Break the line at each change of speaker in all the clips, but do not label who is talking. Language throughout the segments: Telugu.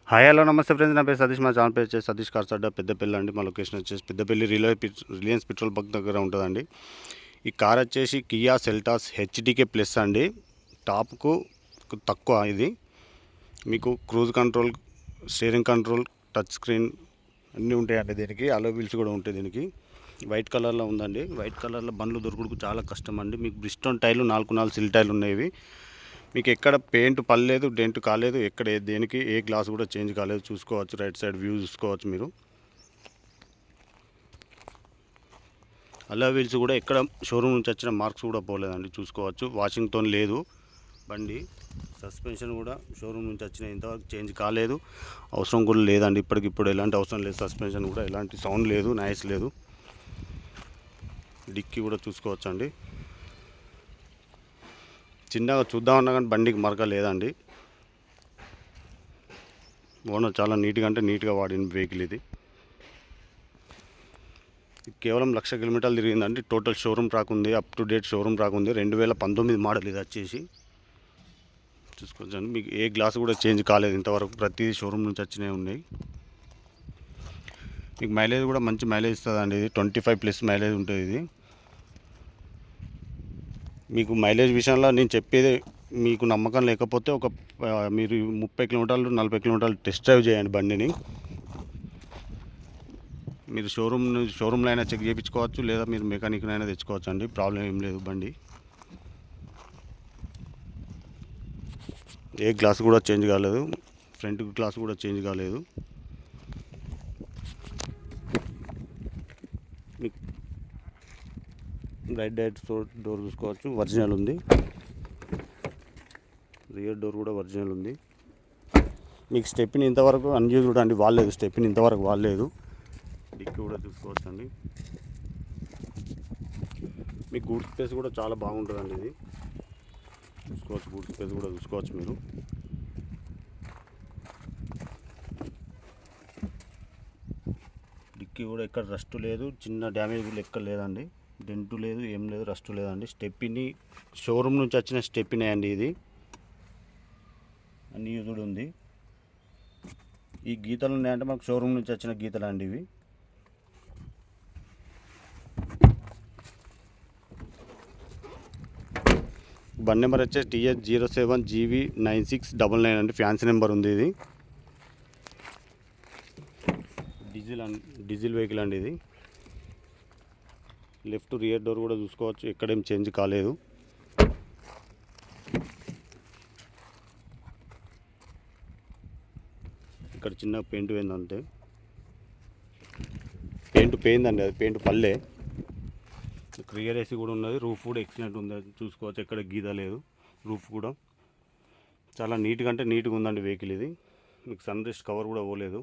హాయ్ హలో నమస్తే ఫ్రెండ్స్, నా పేరు సతీష్. మా ఛానల్ పేరు వచ్చేసి సతీష్ కార్స్ అడ్డా, పెద్దపల్లి అండి. మా లొకేషన్ వచ్చేసి పెద్దపల్లి రిలయన్స్ పెట్రోల్ బంక్ దగ్గర ఉంటుందండి. ఈ కార్ వచ్చేసి కియా సెల్టాస్ హెచ్డికే ప్లస్ అండి. టాప్కు తక్కువ ఇది. మీకు cruise control, steering control, touch screen అన్నీ ఉంటాయండి. దీనికి అలో వీల్స్ కూడా ఉంటాయి. దీనికి వైట్ కలర్లో ఉందండి. వైట్ కలర్లో బండ్లు దొరుకుడుకు చాలా కష్టం అండి. మీకు బ్రిస్టోన్ టైర్లు 4 సిల్ టైర్లు ఉన్నాయి. మీకు ఎక్కడ పెయింట్ పడలేదు, డెంట్ కాలేదు, ఎక్కడ దేనికి ఏ గ్లాస్ కూడా చేంజ్ కాలేదు. చూసుకోవచ్చు, రైట్ సైడ్ వ్యూ చూసుకోవచ్చు మీరు. అలా వీల్స్ కూడా ఎక్కడ షోరూమ్ నుంచి వచ్చిన మార్క్స్ కూడా పోలేదండి, చూసుకోవచ్చు. వాషింగ్తో లేదు బండి. సస్పెన్షన్ కూడా షోరూమ్ నుంచి వచ్చిన ఇంతవరకు చేంజ్ కాలేదు, అవసరం కూడా లేదండి. ఇప్పటికిప్పుడు ఎలాంటి అవసరం లేదు. సస్పెన్షన్ కూడా ఎలాంటి సౌండ్ లేదు, నాయిస్ లేదు. డిక్కీ కూడా చూసుకోవచ్చు అండి. చిన్నగా చూద్దామన్నా కానీ బండికి మరక లేదండి. ఓనర్ చాలా నీట్గా అంటే నీట్గా వాడిన వెహికల్ ఇది. కేవలం 1,00,000 కిలోమీటర్లు తిరిగిందండి. టోటల్ షోరూమ్ ట్రాక్ ఉంది, up to date showroom track ఉంది. 2019 మోడల్ ఇది వచ్చేసి. చూసుకోవచ్చండి. మీకు ఏ గ్లాస్ కూడా చేంజ్ కాలేదు ఇంతవరకు, ప్రతి షోరూమ్ నుంచి వచ్చినవి ఉన్నాయి. మీకు మైలేజ్ కూడా మంచి మైలేజ్ ఇస్తుందండి. ఇది 25+ మైలేజ్ ఉంటుంది. ఇది మీకు మైలేజ్ విషయంలో నేను చెప్పేది, మీకు నమ్మకం లేకపోతే మీరు 30 కిలోమీటర్లు 40 కిలోమీటర్లు టెస్ట్ డ్రైవ్ చేయండి బండిని. మీరు షోరూమ్లో అయినా చెక్ చేయించుకోవచ్చు, లేదా మీరు మెకానిక్ని అయినా తెచ్చుకోవచ్చు అండి. ప్రాబ్లం ఏం లేదు. బండి ఏ గ్లాస్ కూడా చేంజ్ కాలేదు, ఫ్రంట్ గ్లాస్ కూడా చేంజ్ కాలేదు. రైట్ డోర్ చూసుకోవచ్చు, ఒరిజినల్ ఉంది. రియర్ డోర్ కూడా ఒరిజినల్ ఉంది. మీకు స్టెప్ని ఇంతవరకు అన్యూజ్డ్ అండి, వాడలేదు. స్టెప్ని ఇంతవరకు వాడలేదు. డిక్కీ కూడా చూసుకోవచ్చు అండి. మీకు గూడ్ స్పేస్ కూడా చాలా బాగుంటుందండి. ఇది చూసుకోవచ్చు, గూడ్ స్పేస్ కూడా చూసుకోవచ్చు మీరు. డిక్కీ కూడా ఎక్కడ రస్ట్ లేదు, చిన్న డ్యామేజ్ కూడా ఎక్కడ లేదండి. డెంటు లేదు, ఏం లేదు, రస్ట్ లేదండి. స్టెప్ని షోరూమ్ నుంచి వచ్చిన స్టెప్నే అండి. ఇది అన్ని యూజ్డ్ ఉంది. ఈ గీతలు ఉన్నాయంటే మాకు షోరూమ్ నుంచి వచ్చిన గీతలు అండి ఇవి. బండి నెంబర్ వచ్చేసి TH07GV9699 అండి. ఫ్యాన్సీ నెంబర్ ఉంది. ఇది డీజిల్ వెహికల్ అండి. ఇది లెఫ్ట్ రియర్ డోర్ కూడా చూసుకోవచ్చు, ఎక్కడేం చేంజ్ కాలేదు. ఇక్కడ చిన్న పెయింట్ పోయిందంటే, పెయింట్ పోయిందండి, అది పెయింట్ పల్లె. రియర్ ఏసీ కూడా ఉన్నది, రూఫ్ కూడా ఎక్సలెంట్ ఉంది, చూసుకోవచ్చు. ఎక్కడ గీత లేదు. రూఫ్ కూడా చాలా నీట్గా అంటే నీట్గా ఉందండి వెహికల్ ఇది. మీకు సన్ రెస్ట్ కవర్ కూడా పోలేదు.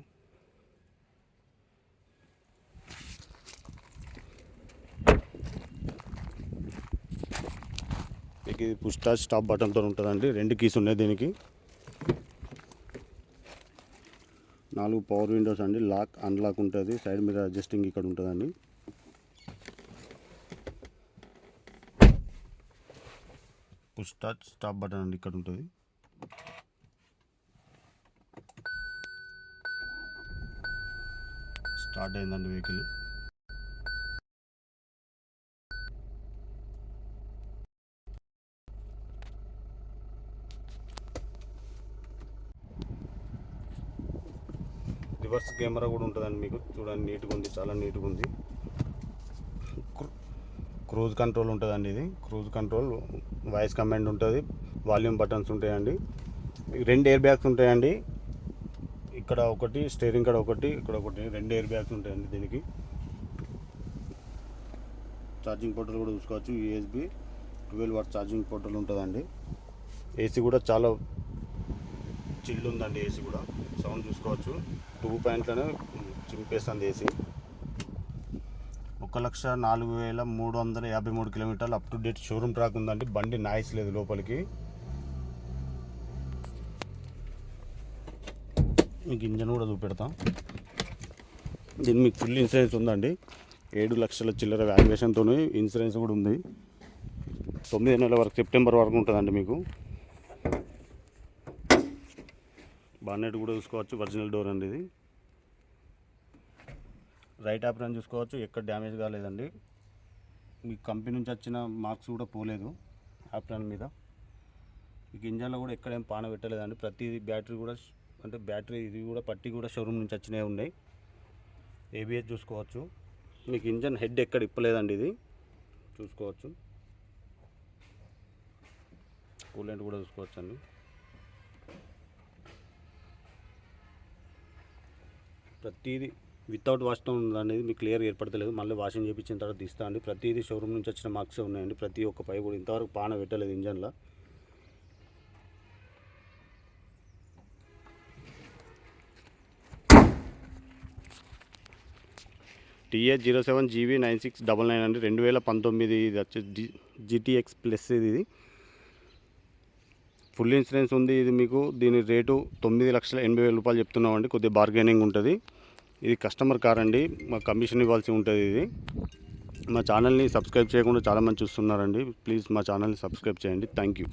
మీకు ఇది పుష్ స్టాప్ బటన్తో ఉంటుందండి. 2 కీస్ ఉన్నాయి దీనికి. 4 పవర్ విండోస్ అండి. లాక్ అన్లాక్ ఉంటుంది. సైడ్ మీద అడ్జస్టింగ్ ఇక్కడ ఉంటుందండి. పుష్ స్టాప్ బటన్ అండి ఇక్కడ ఉంటుంది. స్టార్ట్ అయిందండి వెహికల్. రివర్స్ కెమెరా కూడా ఉంటుందండి మీకు. చూడండి, నీట్గా ఉంది, చాలా నీట్గా ఉంది. క్రూజ్ కంట్రోల్ ఉంటుందండి. ఇది క్రూజ్ కంట్రోల్, వాయిస్ కమాండ్ ఉంటుంది, వాల్యూమ్ బటన్స్ ఉంటాయండి. 2 ఎయిర్ బ్యాగ్స్ ఉంటాయండి. ఇక్కడ ఒకటి, స్టీరింగ్ కాడ ఒకటి, ఇక్కడ ఒకటి, 2 ఎయిర్ బ్యాగ్స్ ఉంటాయండి దీనికి. ఛార్జింగ్ పోర్టల్ కూడా చూసుకోవచ్చు. USB 12W ఛార్జింగ్ పోర్టల్ ఉంటుందండి. ఏసీ కూడా చాలా చిల్లు ఉందండి. ఏసీ కూడా సౌండ్ చూసుకోవచ్చు. 2 పాయింట్లోనే చింపేస్తుంది ఏసీ. 1,04,353 కిలోమీటర్లు up to date showroom track ఉందండి. బండి నాయిస్ లేదు లోపలికి. మీకు ఇంజన్ కూడా చూపెడతాం. దీన్ని మీకు ఫుల్ ఇన్సూరెన్స్ ఉందండి. 7 లక్షల చిల్లర వాల్యుయేషన్తో ఇన్సూరెన్స్ కూడా ఉంది. 9 నెలల వరకు, సెప్టెంబర్ వరకు ఉంటుందండి మీకు. బానెట్ కూడా చూసుకోవచ్చు, ఒరిజినల్ డోర్ అండి ఇది. రైట్ ఆప్రాన్ చూసుకోవచ్చు, ఎక్కడ డ్యామేజ్ కాలేదండి. మీ కంపెనీ నుంచి వచ్చిన మార్క్స్ కూడా పోలేదు ఆప్రాన్ మీద. మీకు ఇంజన్లో కూడా ఎక్కడేం పాన పెట్టలేదండి. ప్రతి బ్యాటరీ కూడా అంటే బ్యాటరీ ఇది కూడా పట్టి కూడా షోరూమ్ నుంచి వచ్చినవి ఉన్నాయి. ఏబిఎస్ చూసుకోవచ్చు. మీకు ఇంజన్ హెడ్ ఎక్కడ ఇప్పలేదండి, ఇది చూసుకోవచ్చు. కూలెంట్ కూడా చూసుకోవచ్చు అండి. ప్రతిదీ వితౌట్ వాష్తో అనేది మీకు క్లియర్ ఏర్పడతలేదు. మళ్ళీ వాషింగ్ చేయించిన తర్వాత తీస్తా అండి. ప్రతిదీ షోరూమ్ నుంచి వచ్చిన మార్క్స్ ఉన్నాయండి. ప్రతి ఒక్క పై కూడా ఇంతవరకు పాన పెట్టలేదు ఇంజన్లో. TH07 GV9699 అండి, 2019. ఇది వచ్చేసి GTX ప్లస్ ఇది. ఫుల్ ఇన్సూరెన్స్ ఉంది ఇది మీకు. దీని రేటు 9,80,000 రూపాయలు చెప్తున్నామండి. కొద్దిగా బార్గెనింగ్ ఉంటుంది. ఇది కస్టమర్ కార్ అండి, మా కమిషన్ ఇవ్వాల్సి ఉంటుంది. ఇది మా ఛానల్ని సబ్స్క్రైబ్ చేయకుండా చాలామంది చూస్తున్నారండి. ప్లీజ్ మా ఛానల్ని సబ్స్క్రైబ్ చేయండి. Thank you.